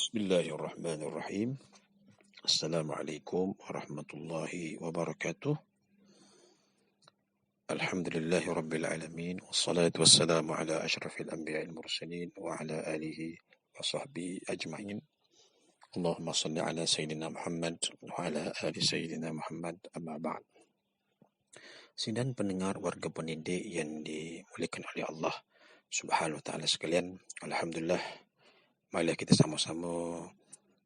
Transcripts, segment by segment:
Bismillahirrahmanirrahim. Assalamualaikum warahmatullahi wabarakatuh. Alhamdulillahi rabbil alamin. Wassalatu wassalamu ala ashrafil anbiya'il mursalin wa ala alihi wa sahbihi ajma'in. Allahumma salli ala Sayyidina Muhammad wa ala ali Sayyidina Muhammad, amma ba'd. Sidang pendengar warga pendidik yang dimuliakan oleh Allah Subhanahu wa taala sekalian, alhamdulillah, marilah kita sama-sama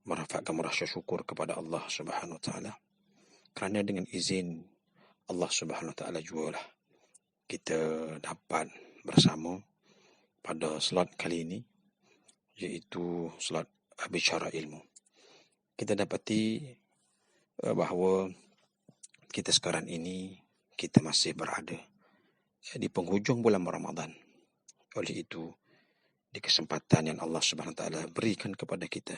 merafakkan merasa syukur kepada Allah Subhanahu wa taala, kerana dengan izin Allah Subhanahu wa taala jugalah kita dapat bersama pada slot kali ini, iaitu slot bicara ilmu. Kita dapati bahawa kita sekarang ini kita masih berada di penghujung bulan Ramadan. Oleh itu, di kesempatan yang Allah Subhanahu wa taala berikan kepada kita,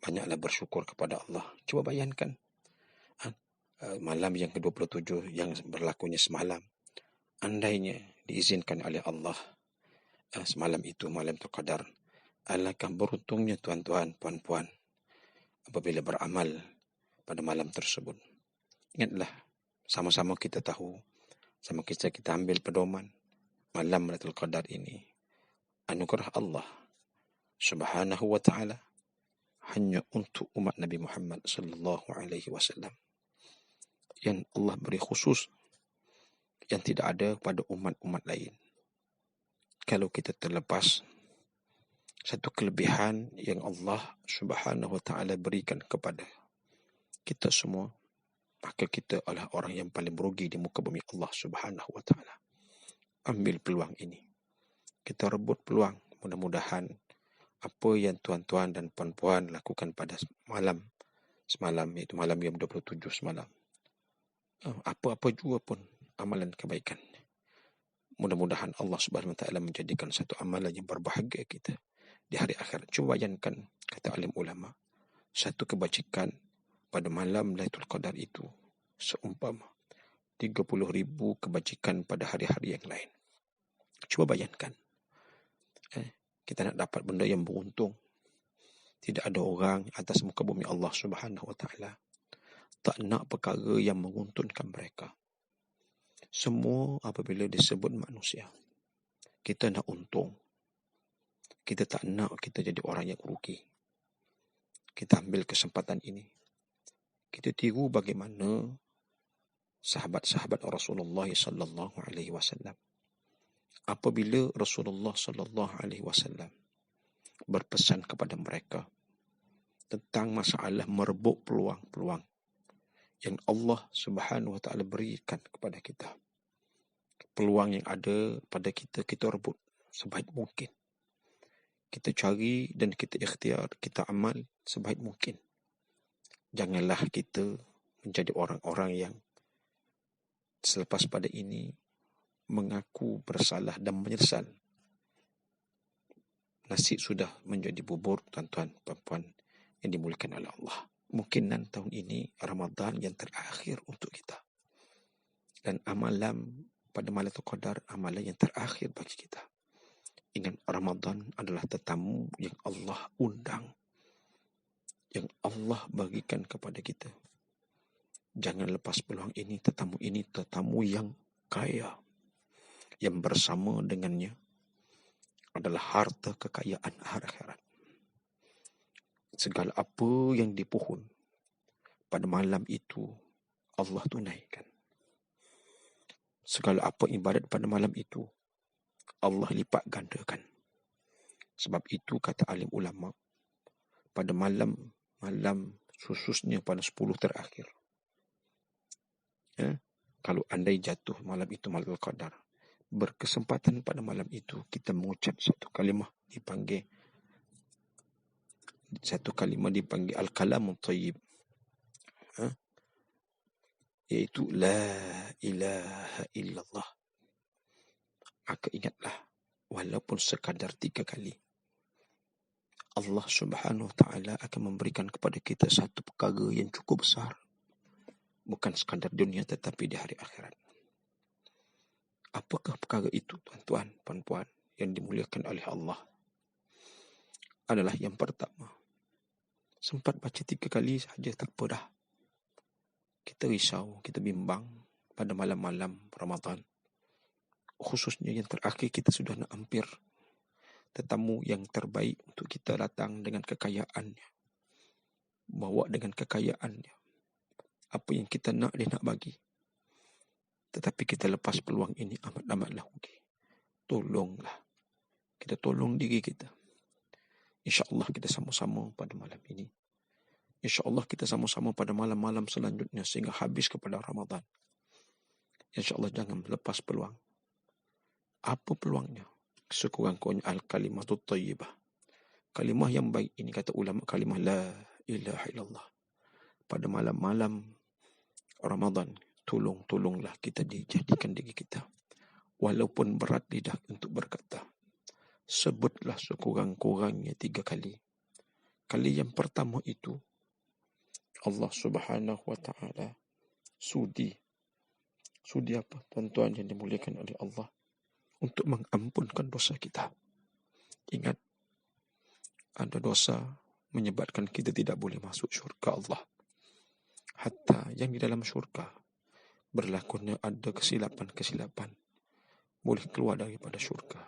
banyaklah bersyukur kepada Allah. Cuba bayangkan malam yang ke-27 yang berlakunya semalam, andainya diizinkan oleh Allah semalam itu malam terqadar, alangkah beruntungnya tuan-tuan, puan-puan apabila beramal pada malam tersebut. Ingatlah, sama-sama kita tahu, sama kita ambil pedoman, malam Lailatul Qadar ini anugerah Allah Subhanahu wa taala hanya untuk umat Nabi Muhammad sallallahu alaihi wasallam, yang Allah beri khusus, yang tidak ada pada umat-umat lain. Kalau kita terlepas satu kelebihan yang Allah Subhanahu wa taala berikan kepada kita semua, maka kita adalah orang yang paling merugi di muka bumi Allah Subhanahu wa taala. Ambil peluang ini, kita rebut peluang. Mudah-mudahan apa yang tuan-tuan dan puan-puan lakukan pada malam semalam, iaitu malam yang 27 semalam, apa-apa juga pun amalan kebaikan, mudah-mudahan Allah Subhanahu wa taala menjadikan satu amalan yang berbahagia kita di hari akhirat. Cuba bayangkan, kata alim ulama, satu kebajikan pada malam Lailatul Qadar itu seumpama 30,000 kebajikan pada hari-hari yang lain. Cuba bayangkan, kita nak dapat benda yang beruntung. Tidak ada orang atas muka bumi Allah Subhanahu wa taala tak nak perkara yang menguntungkan mereka. Semua apabila disebut manusia, kita nak untung. Kita tak nak kita jadi orang yang rugi. Kita ambil kesempatan ini, kita tiru bagaimana sahabat-sahabat Rasulullah sallallahu alaihi wasallam. Apabila Rasulullah sallallahu alaihi wasallam berpesan kepada mereka tentang masalah merebut peluang-peluang yang Allah Subhanahu wa taala berikan kepada kita, peluang yang ada pada kita, kita rebut sebaik mungkin. Kita cari dan kita ikhtiar, kita amal sebaik mungkin. Janganlah kita menjadi orang-orang yang selepas pada ini mengaku bersalah dan menyesal. Nasib sudah menjadi bubur, tuan-tuan, puan-puan yang dimuliakan oleh Allah. Mungkinan tahun ini Ramadan yang terakhir untuk kita, dan amalan pada malam Qadar amalan yang terakhir bagi kita. Ingat, Ramadan adalah tetamu yang Allah undang, yang Allah bagikan kepada kita. Jangan lepas peluang ini. Tetamu ini tetamu yang kaya, yang bersama dengannya adalah harta kekayaan akhirat. Segala apa yang dipohon pada malam itu Allah tunaikan. Segala apa ibadat pada malam itu Allah lipat gandakan. Sebab itu kata alim ulama, pada malam khususnya pada 10 terakhir, kalau andai jatuh malam itu Lailatul Qadar, berkesempatan pada malam itu kita mengucap satu kalimah dipanggil al-kalamut thayyib, iaitu la ilaha illallah. Maka ingatlah, walaupun sekadar 3 kali, Allah Subhanahu wa taala akan memberikan kepada kita satu perkara yang cukup besar, bukan sekadar dunia tetapi di hari akhirat. Apakah perkara itu, tuan-tuan, puan-puan yang dimuliakan oleh Allah? Adalah yang pertama, sempat baca 3 kali saja tak apa dah. Kita risau, kita bimbang pada malam-malam Ramadan. Khususnya yang terakhir kita sudah nak hampir tetamu yang terbaik untuk kita datang dengan kekayaannya. Bawa dengan kekayaannya. Apa yang kita nak dia nak bagi. Tetapi kita lepas peluang ini amat-amatlah rugi. Tolonglah. Kita tolong diri kita. InsyaAllah kita sama-sama pada malam ini. InsyaAllah kita sama-sama pada malam-malam selanjutnya sehingga habis kepada Ramadan. InsyaAllah jangan lepas peluang. Apa peluangnya? Sekurang-kurangnya al-kalimatut tayyibah. Kalimah yang baik ini kata ulama, kalimah la ilaha illallah. Pada malam-malam Ramadan, tolonglah kita dijadikan diri kita. Walaupun berat lidah untuk berkata, sebutlah sekurang-kurangnya 3 kali. Kali yang pertama itu, Allah Subhanahu wa ta'ala sudi. Sudi apa? Tuan-tuan yang dimuliakan oleh Allah. Untuk mengampunkan dosa kita. Ingat, ada dosa menyebabkan kita tidak boleh masuk syurga Allah. Hatta yang di dalam syurga berlakunya ada kesilapan-kesilapan boleh keluar daripada syurga.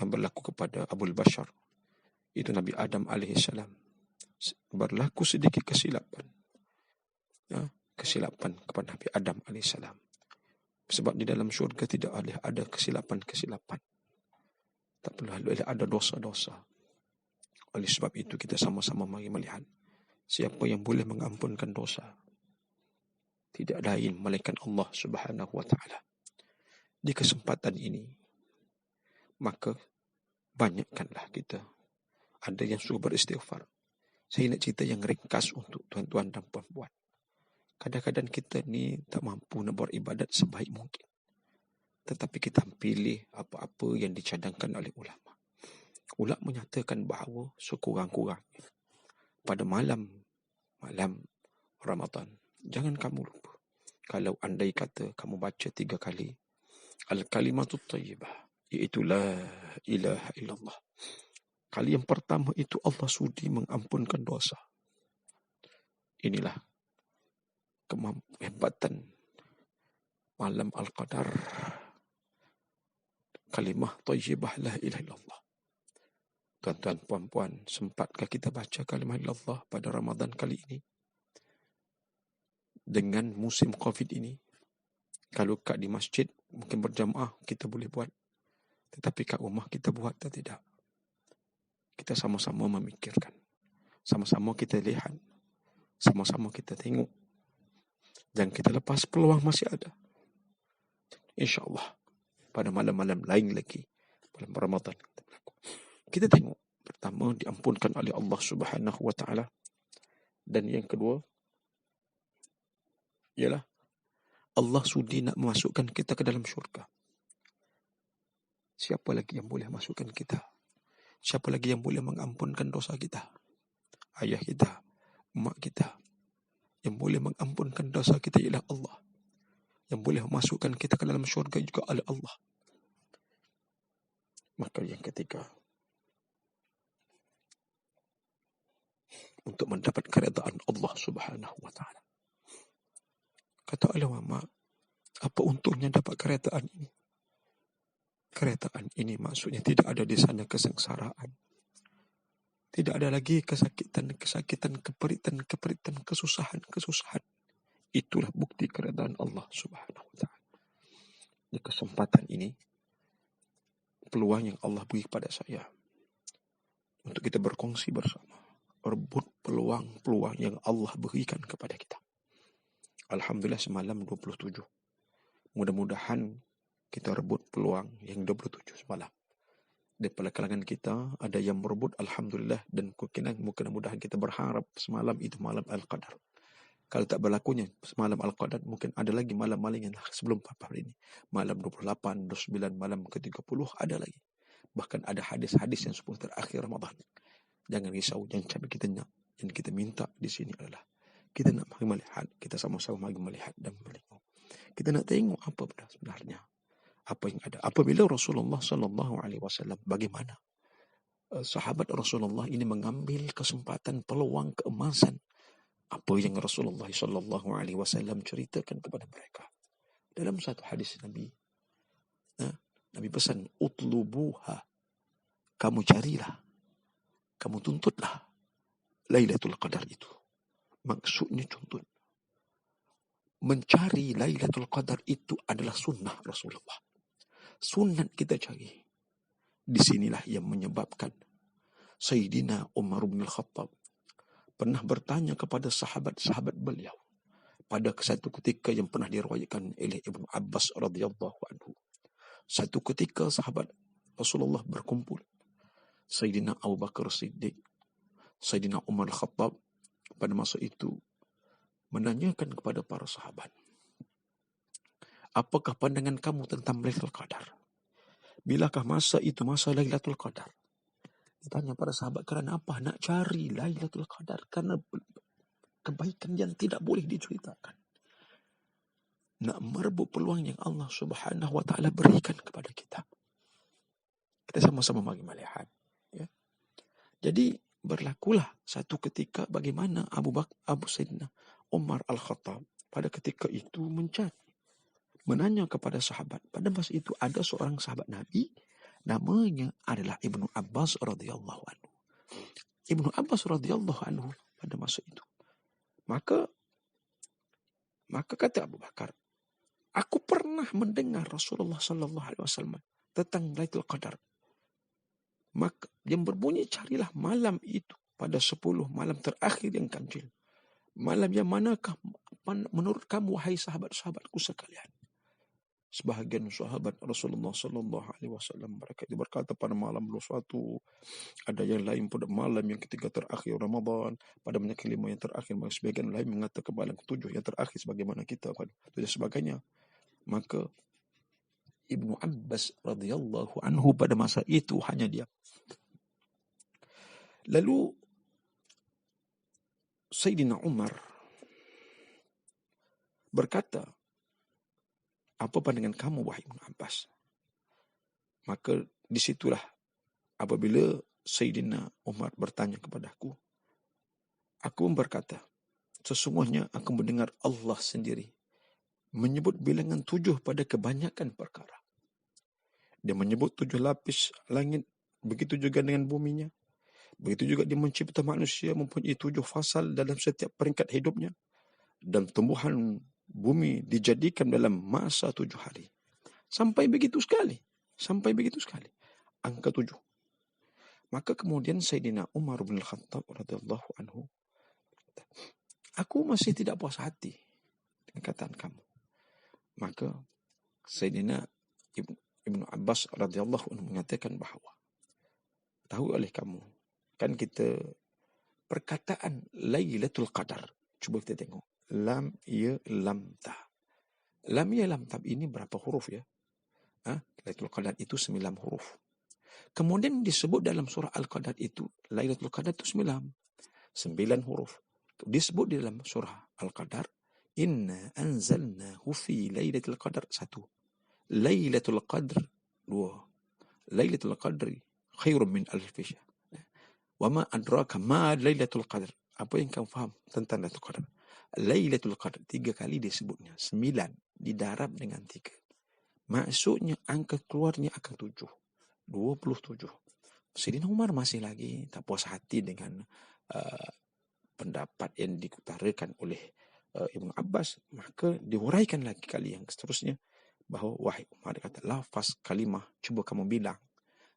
Yang berlaku kepada Abul Bashar, itu Nabi Adam alaihissalam. Berlaku sedikit kesilapan. Kesilapan kepada Nabi Adam alaihissalam. Sebab di dalam syurga tidak ada kesilapan-kesilapan. Tak perlu ada dosa-dosa. Oleh sebab itu kita sama-sama mari melihat siapa yang boleh mengampunkan dosa. Tidak lain malaikat Allah Subhanahu wa ta'ala. Di kesempatan ini, maka banyakkanlah kita. Ada yang suruh beristighfar. Saya nak cerita yang ringkas untuk tuan-tuan dan puan-puan. Kadang-kadang kita ni tak mampu nak beribadat sebaik mungkin. Tetapi kita pilih apa-apa yang dicadangkan oleh ulama. Ulama menyatakan bahawa sekurang-kurangnya pada malam Ramadan, jangan kamu lupa. Kalau andai kata kamu baca 3 kali al-kalimatut tayyibah, iaitu la ilaha illallah. Kali yang pertama itu Allah sudi mengampunkan dosa. Inilah kehebatan malam Al-Qadar. Kalimah tayyibah la ilaha illallah. Tuan-tuan, puan-puan, sempatkah kita baca kalimah illallah pada Ramadan kali ini? Dengan musim Covid ini, kalau kat di masjid, mungkin berjamaah kita boleh buat. Tetapi kat rumah kita buat atau tidak? Kita sama-sama memikirkan. Sama-sama kita lihat. Sama-sama kita tengok. Jangan kita lepas peluang masih ada. InsyaAllah pada malam-malam lain lagi, malam Ramadan, kita tengok. Pertama, diampunkan oleh Allah Subhanahu wa ta'ala. Dan yang kedua, ialah Allah sudi nak memasukkan kita ke dalam syurga. Siapa lagi yang boleh masukkan kita? Siapa lagi yang boleh mengampunkan dosa kita? Ayah kita, mak kita. Yang boleh mengampunkan dosa kita ialah Allah. Yang boleh memasukkan kita ke dalam syurga juga oleh Allah. Maka yang ketiga, untuk mendapat keredaan Allah Subhanahu wa ta'ala. Kata ulama, apa untungnya dapat keredaan ini? Keredaan ini maksudnya tidak ada di sana kesengsaraan. Tidak ada lagi kesakitan, keperitan, kesusahan. Itulah bukti keredaan Allah Subhanahu wa ta'ala. Di kesempatan ini, peluang yang Allah beri kepada saya untuk kita berkongsi bersama. Rebut peluang-peluang yang Allah berikan kepada kita. Alhamdulillah semalam 27. Mudah-mudahan kita rebut peluang yang 27 semalam. Daripada kalangan kita ada yang merebut, alhamdulillah, dan mudah-mudahan kita berharap semalam itu malam Al-Qadar. Kalau tak berlakunya semalam Al-Qadar, mungkin ada lagi malam-malam yang sebelum hari ini. Malam 28, 29, malam ke-30 ada lagi. Bahkan ada hadis-hadis yang 10 terakhir Ramadan. Jangan risau, yang kita nak, yang kita minta di sini adalah kita nak melihat, kita sama-sama melihat dan menengok. Kita nak tengok apa sebenarnya apa yang ada. Apabila Rasulullah sallallahu alaihi wasallam bagaimana sahabat Rasulullah ini mengambil kesempatan peluang keemasan apa yang Rasulullah sallallahu alaihi wasallam ceritakan kepada mereka. Dalam satu hadis Nabi, Nabi pesan, utlubuha, kamu carilah, kamu tuntutlah Lailatul Qadar itu. Maksudnya tuntut. Mencari Lailatul Qadar itu adalah sunnah Rasulullah. Sunat kita cari. Disinilah yang menyebabkan Sayyidina Umar bin Khattab pernah bertanya kepada sahabat-sahabat beliau pada satu ketika yang pernah diriwayatkan oleh Ibnu Abbas radhiyallahu anhu. Satu ketika sahabat Rasulullah berkumpul, Sayyidina Abu Bakar Siddiq, Sayyidina Umar Khattab pada masa itu menanyakan kepada para sahabat, apakah pandangan kamu tentang Lailatul Qadar? Bilakah masa itu masa Lailatul Qadar? Ditanya para sahabat, kerana apa? Nak cari Lailatul Qadar, karena kebaikan yang tidak boleh diceritakan. Nak merebut peluang yang Allah Subhanahu wa taala berikan kepada kita. Kita sama-sama bagi melihat, ya. Jadi berlakulah satu ketika bagaimana Abu Sayyidina Umar Al-Khattab pada ketika itu menanya kepada sahabat. Pada masa itu ada seorang sahabat Nabi, namanya adalah Ibnu Abbas radhiyallahu anhu. Ibnu Abbas radhiyallahu anhu pada masa itu. Maka kata Abu Bakar, aku pernah mendengar Rasulullah sallallahu alaihi wasallam tentang Lailatul Qadar. Maka yang berbunyi, carilah malam itu pada 10 malam terakhir yang ganjil. Malam yang manakah menurut kamu, wahai sahabat-sahabatku sekalian? Sebahagian sahabat Rasulullah sallallahu alaihi wasallam mereka itu berkata pada malam suatu, ada yang lain pada malam yang ketiga terakhir Ramadan, pada banyak kelima yang terakhir, sebagian lain mengatakan malam ketujuh yang terakhir sebagaimana kita pada dan sebagainya. Maka Ibnu Abbas radhiyallahu anhu pada masa itu hanya diam. Lalu Sayyidina Umar berkata, apa pandangan kamu, wahai Ibnu Abbas? Maka disitulah apabila Sayyidina Umar bertanya kepadaku, aku berkata, sesungguhnya aku mendengar Allah sendiri menyebut bilangan 7 pada kebanyakan perkara. Dia menyebut 7 lapis langit, begitu juga dengan buminya. Begitu juga dia mencipta manusia mempunyai 7 fasal dalam setiap peringkat hidupnya. Dan tumbuhan bumi dijadikan dalam masa 7 hari. Sampai begitu sekali. Angka 7. Maka kemudian Sayyidina Umar bin Khattab radhiyallahu anhu, aku masih tidak puas hati dengan kataan kamu. Maka Sayyidina Ibnu Abbas radhiyallahu anhu mengatakan bahawa, tahu oleh kamu, kan kita perkataan Lailatul Qadar, cuba kita tengok. Lam ya lam ta. Lam ya lam ta ini berapa huruf ya? Lailatul Qadar itu 9 huruf. Kemudian disebut dalam surah Al-Qadar itu, Lailatul Qadar itu 9 huruf. Disebut di dalam surah Al-Qadar, inna anzalnahu fi Lailatul Qadar 1. Lailatul Qadr 2. Lailatul Qadri khairun min alfi syahr. Wa ma adraka ma Lailatul Qadr. Apa yang kamu faham tentang Lailatul Qadar? Lailatul Qadr 3 kali disebutnya, 9 didarab dengan 3. Maksudnya angka keluarnya akan 7. 27. Sayyidina Umar masih lagi tak puas hati dengan pendapat yang diutarakan oleh Ibnu Abbas. Maka diuraikan lagi kali yang seterusnya bahawa, wahai Umar, kata lafaz kalimah, cuba kamu bilang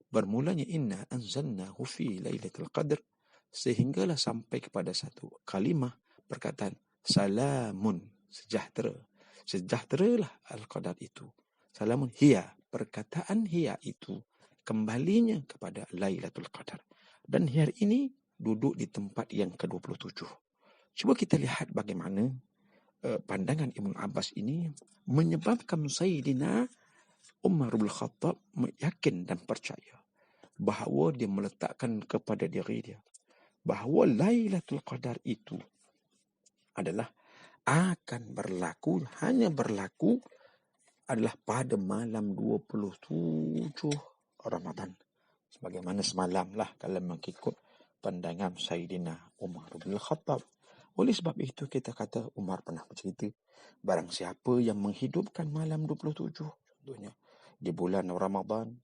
bermulanya inna anzalnahu fi Lailatul Qadr, sehinggalah sampai kepada satu kalimah perkataan salamun, sejahtera. Sejahteralah Al-Qadar itu. Salamun hiya, perkataan hiya itu kembalinya kepada Lailatul Qadar. Dan hari ini duduk di tempat yang ke-27. Cuba kita lihat bagaimana pandangan Ibnu Abbas ini menyebabkan Sayyidina Umar bin Khattab yakin dan percaya bahawa dia meletakkan kepada diri dia bahawa Lailatul Qadar itu adalah akan hanya berlaku adalah pada malam 27 Ramadan. Sebagaimana semalam lah kalau mengikut pandangan Sayyidina Umar bin Khattab. Oleh sebab itu kita kata Umar pernah bercerita, barang siapa yang menghidupkan malam 27 contohnya di bulan Ramadan,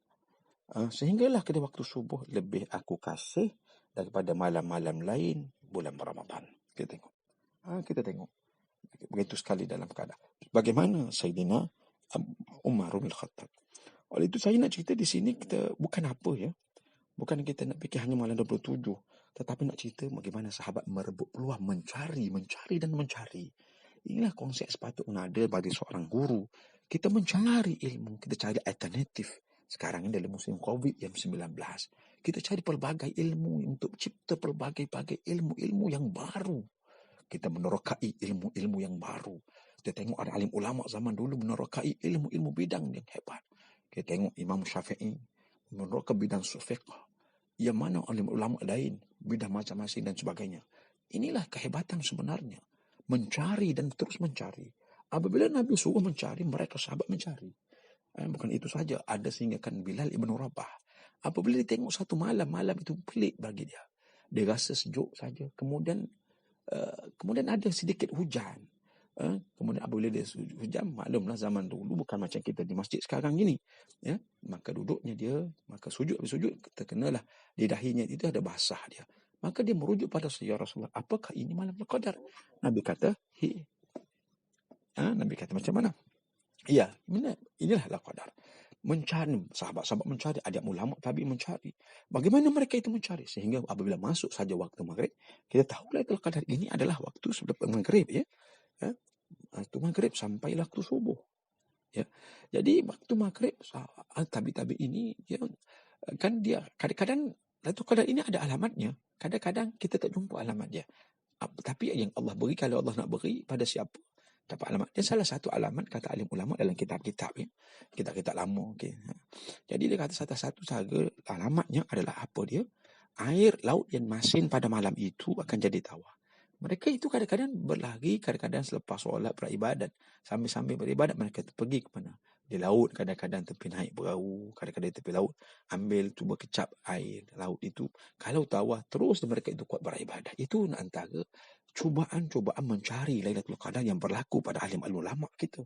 sehinggalah ke waktu subuh, lebih aku kasih daripada malam-malam lain bulan Ramadan. Kita tengok begitu sekali dalam keadaan bagaimana Sayyidina Umar bin Khattab. Oleh itu saya nak cerita di sini, kita bukan apa ya, bukan kita nak fikir hanya malam 27, tetapi nak cerita bagaimana sahabat merebut peluang, mencari dan mencari. Inilah konsep sepatutnya ada bagi seorang guru. Kita mencari ilmu, kita cari alternatif. Sekarang ini dalam musim COVID-19, kita cari pelbagai ilmu untuk cipta pelbagai ilmu yang baru. Kita menerokai ilmu-ilmu yang baru. Kita tengok ada alim ulama zaman dulu menerokai ilmu-ilmu bidang yang hebat. Kita tengok Imam Syafi'i menerokai bidang fiqh. Yang mana alim ulama lain bidang macam-macam dan sebagainya. Inilah kehebatan sebenarnya. Mencari dan terus mencari. Apabila Nabi suruh mencari, mereka sahabat mencari. Bukan itu saja, ada sehingga kan Bilal ibn Rabah. Apabila dia tengok satu malam itu pelik bagi dia. Dia rasa sejuk saja. Kemudian ada sedikit hujan. Kemudian apabila dia hujan, maklumlah zaman dulu bukan macam kita di masjid sekarang ini. Ya, maka duduknya dia, maka sujud terkenalah di dahinya itu ada basah dia. Maka dia merujuk pada ya Rasulullah, apakah ini malam Qadar? Nabi kata, Nabi kata macam mana? Ya, inilah Qadar. Mencari, sahabat-sahabat mencari, ada ulama tabi mencari. Bagaimana mereka itu mencari? Sehingga apabila masuk saja waktu maghrib, kita tahu Lailatul Qadar ini adalah waktu sebelum maghrib, ya. Waktu maghrib sampai waktu subuh. Ya. Jadi waktu maghrib, tabi-tabi ini dia kan dia kadang-kadang Lailatul Qadar ini ada alamatnya. Kadang-kadang kita tak jumpa alamat dia. Tapi yang Allah beri, kalau Allah nak beri pada siapa, dapat alamat. Dan salah satu alamat kata alim ulama dalam kitab-kitab, ya. Kitab-kitab lama. Okay. Jadi dia kata satu-satu sahaja alamatnya adalah apa dia? Air laut yang masin pada malam itu akan jadi tawar. Mereka itu kadang-kadang berlari, kadang-kadang selepas solat beribadat. Sambil-sambil beribadat mereka pergi ke mana? Di laut, kadang-kadang tepi naik perahu, kadang-kadang tepi laut, ambil cuba kecap air laut itu. Kalau tawar, terus mereka itu kuat beribadat. Itu antara cubaan-cubaan mencari Lailatul Qadar yang berlaku pada alim ulama kita.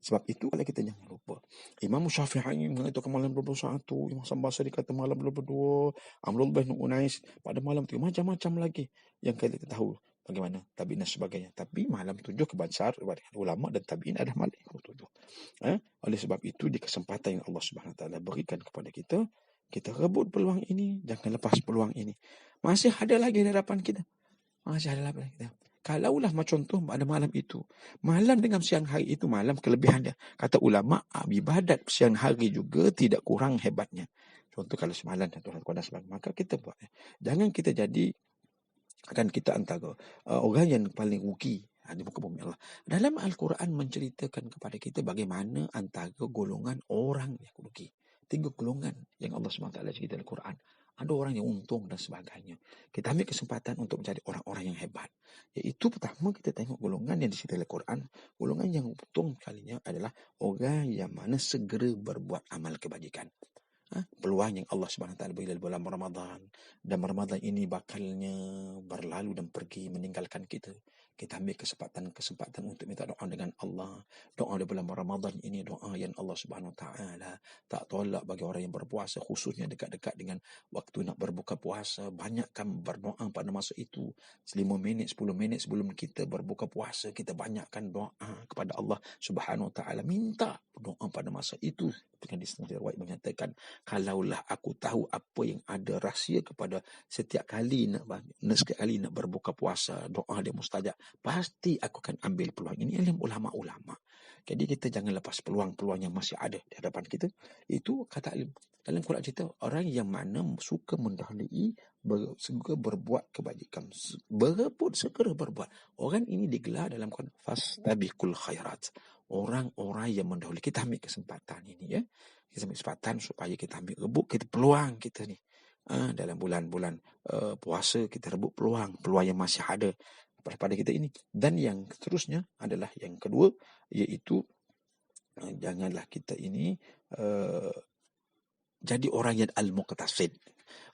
Sebab itu kalau kita jangan lupa, Imam Syafi'i mengatakan malam 21, Imam Sambasa dikata malam 22, Amrul bin Unais pada malam 3, macam-macam lagi yang kita tahu bagaimana tabi'in dan sebagainya. Tapi malam 7 kebanyakan ulama dan tabi'in adalah malam 7. Oleh sebab itu di kesempatan yang Allah Subhanahu Wa Taala berikan kepada kita, kita rebut peluang ini, jangan lepas peluang ini. Masih ada lagi hadapan kita. Masih ada lagi kita. Kalaulah macam contoh pada malam itu, malam dengan siang hari itu malam kelebihan dia. Kata ulama, ibadat siang hari juga tidak kurang hebatnya. Contoh kalau semalam Tuhan kuasa sebagainya, maka kita buat. Jangan kita jadi akan kita antara orang yang paling rugi di muka bumi Allah. Dalam Al-Quran menceritakan kepada kita bagaimana antara golongan orang yang rugi. 3 golongan yang Allah SWT cerita dalam Al-Quran. Ada orang yang untung dan sebagainya. Kita ambil kesempatan untuk mencari orang-orang yang hebat. Iaitu pertama kita tengok golongan yang diceritakan Al-Quran. Golongan yang untung kalinya adalah orang yang mana segera berbuat amal kebajikan. Peluang yang Allah Subhanahu Wa Taala beri dalam bulan Ramadan, dan Ramadan ini bakalnya berlalu dan pergi meninggalkan kita. Kita ambil kesempatan untuk minta doa dengan Allah. Doa di bulan Ramadan ini doa yang Allah Subhanahu Wa Taala tak tolak bagi orang yang berpuasa, khususnya dekat-dekat dengan waktu nak berbuka puasa. Banyakkan berdoa pada masa itu. 5 minit, 10 minit sebelum kita berbuka puasa, kita banyakkan doa kepada Allah Subhanahu Wa Taala. Minta doa pada masa itu. Dengan di setengah riwayat menyatakan, kalaulah aku tahu apa yang ada rahsia kepada setiap kali nak berbuka puasa, doa dia mustajab, pasti aku akan ambil peluang ini. Ilmu ulama-ulama. Jadi kita jangan lepas peluang-peluang yang masih ada di hadapan kita. Itu kata alim. Dalam Quran cerita, orang yang mana suka mendahului, suka berbuat kebajikan, berebut segera berbuat. Orang ini digelar dalam Quran fastabiqul khairat. Orang-orang yang mendahului. Kita ambil kesempatan ini, ya. Kita ambil kesempatan supaya kita ambil rebut kita peluang kita ni. Dalam bulan-bulan puasa kita rebut peluang yang masih ada pada kita ini. Dan yang seterusnya adalah yang kedua, iaitu janganlah kita ini jadi orang yang al-muqtasid.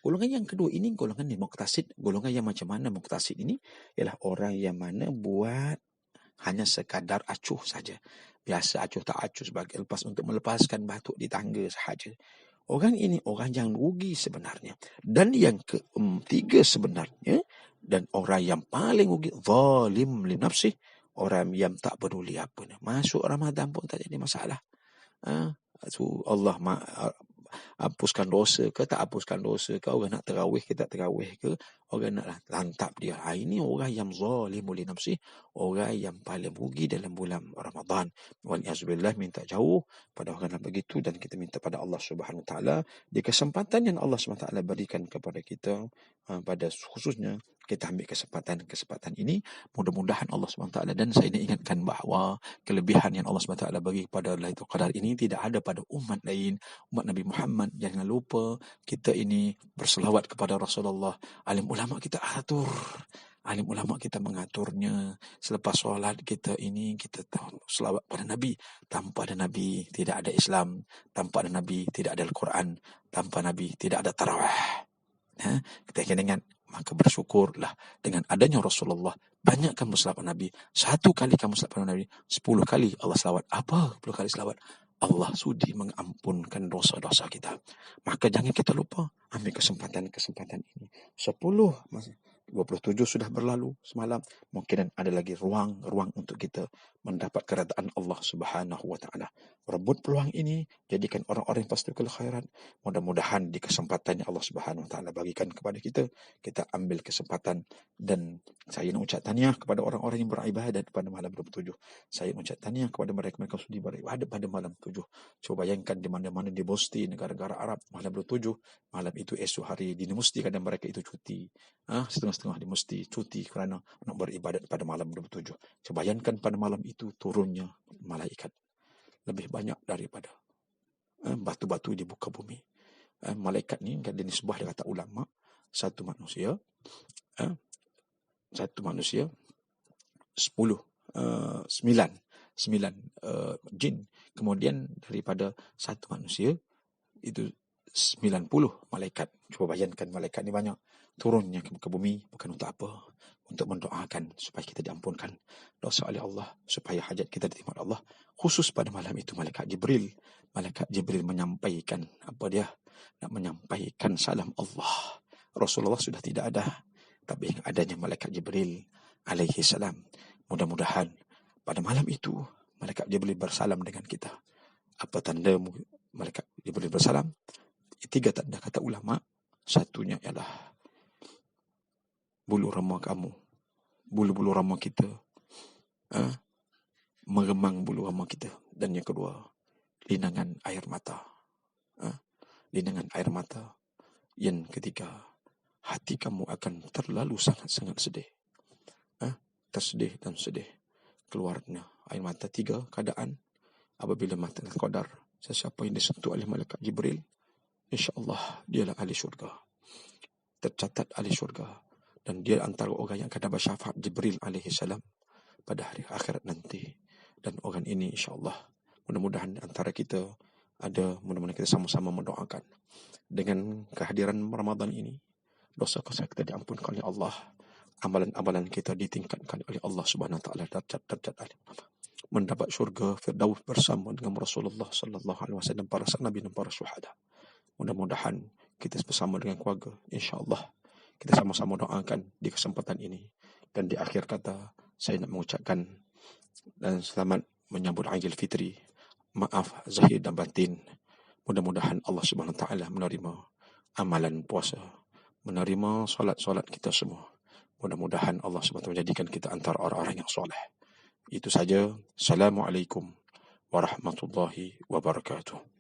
Golongan yang kedua ini golongan yang muqtasid. Golongan yang macam mana muqtasid ini? Ialah orang yang mana buat hanya sekadar acuh saja. Biasa acuh tak acuh sebagai untuk melepaskan batuk di tangga sahaja. Orang ini orang yang rugi sebenarnya. Dan yang ketiga sebenarnya, dan orang yang paling rugi, zalim li nafsih, orang yang tak peduli apa. Masuk Ramadan pun tak jadi masalah. Allah hapuskan dosa ke tak hapuskan dosa ke, orang nak terawih ke tak terawih ke, orang nak lantap dia. Ini orang yang zalim li nafsih, orang yang paling rugi dalam bulan Ramadan. Wal'iyazzubillah, minta jauh pada orang yang begitu, dan kita minta pada Allah Subhanahu Wa Taala di kesempatan yang Allah Subhanahu Wa Taala berikan kepada kita, pada khususnya kita ambil kesempatan ini. Mudah-mudahan Allah Subhanahu Wa Taala, dan saya ingin ingatkan bahawa kelebihan yang Allah Subhanahu Wa Taala bagi kepada Lailatul Qadar ini tidak ada pada umat lain, umat Nabi Muhammad. Jangan lupa kita ini berselawat kepada Rasulullah. Alim ulama kita atur, alim ulama kita mengaturnya. Selepas solat kita ini, kita tahu selawat pada Nabi. Tanpa ada Nabi tidak ada Islam, tanpa ada Nabi tidak ada Al-Quran, tanpa Nabi tidak ada tarawih. Kita akan ingat, maka bersyukurlah dengan adanya Rasulullah. Banyakkan berselawat pada Nabi. 1 kali kamu selawat pada Nabi, 10 kali Allah selawat. Apa 10 kali selawat? Allah sudi mengampunkan dosa-dosa kita. Maka jangan kita lupa ambil kesempatan ini. 27 sudah berlalu semalam. Mungkin ada lagi ruang untuk kita mendapat keredaan Allah Subhanahu Wa Taala. Rebut peluang ini, jadikan orang-orang yang fastabiqul khairat. Mudah-mudahan di kesempatan yang Allah Subhanahu Wa Taala bagikan kepada kita, kita ambil kesempatan. Dan saya nak ucap tahniah kepada orang-orang yang beribadat pada malam 27. Saya ucap tahniah kepada mereka sudi beribadat pada malam 7. Coba bayangkan di mana-mana di Bosti, negara-negara Arab, malam 27, malam itu esok hari di Musti, kadang mereka itu cuti. Setengah-setengah di Musti cuti kerana nak beribadat pada malam 27. Coba bayangkan pada malam itu turunnya malaikat lebih banyak daripada batu-batu di muka bumi. Malaikat ni kan dia sebuah, dia kata ulama, satu manusia 9 jin. Kemudian daripada satu manusia itu 90 malaikat. Cuba bayangkan malaikat ni banyak turunnya ke bumi, bukan untuk apa? Untuk mendoakan supaya kita diampunkan dosa oleh Allah, supaya hajat kita diterima oleh Allah. Khusus pada malam itu malaikat Jibril menyampaikan apa dia? Nak menyampaikan salam Allah. Rasulullah sudah tidak ada, tapi adanya malaikat Jibril alaihi salam. Mudah-mudahan pada malam itu malaikat Jibril bersalam dengan kita. Apa tanda malaikat Jibril bersalam? 3 tanda kata ulama. Satunya ialah bulu rama kamu, bulu-bulu rama kita meremang bulu rama kita. Dan yang kedua, linangan air mata. Linangan air mata. Yang ketiga, hati kamu akan terlalu sangat-sangat sedih. Tersedih dan sedih. Keluarnya air mata. 3 keadaan apabila mata Qadar. Sesiapa yang disentuh oleh malaikat Jibril, insya-Allah dialah ahli syurga. Tercatat ahli syurga. Dan dia antara orang yang akan dapat syafaat Jibril alaihi salam pada hari akhirat nanti. Dan orang ini insya-Allah, mudah-mudahan antara kita ada, mudah-mudahan kita sama-sama mendoakan dengan kehadiran Ramadan ini, dosa-dosa kita diampunkan oleh Allah, amalan-amalan kita ditingkatkan oleh Allah Subhanahu Wa Taala, derajat mendapat syurga Firdaus bersama dengan Rasulullah sallallahu alaihi wasallam, para nabi dan para syuhada. Mudah-mudahan kita bersama dengan keluarga, insya-Allah kita sama-sama doakan di kesempatan ini. Dan di akhir kata, saya nak mengucapkan dan selamat menyambut Aidil Fitri. Maaf zahir dan batin. Mudah-mudahan Allah Subhanahu Wa Taala menerima amalan puasa, menerima solat-solat kita semua. Mudah-mudahan Allah Subhanahu Wa Taala menjadikan kita antara orang-orang yang soleh. Itu saja. Assalamualaikum warahmatullahi wabarakatuh.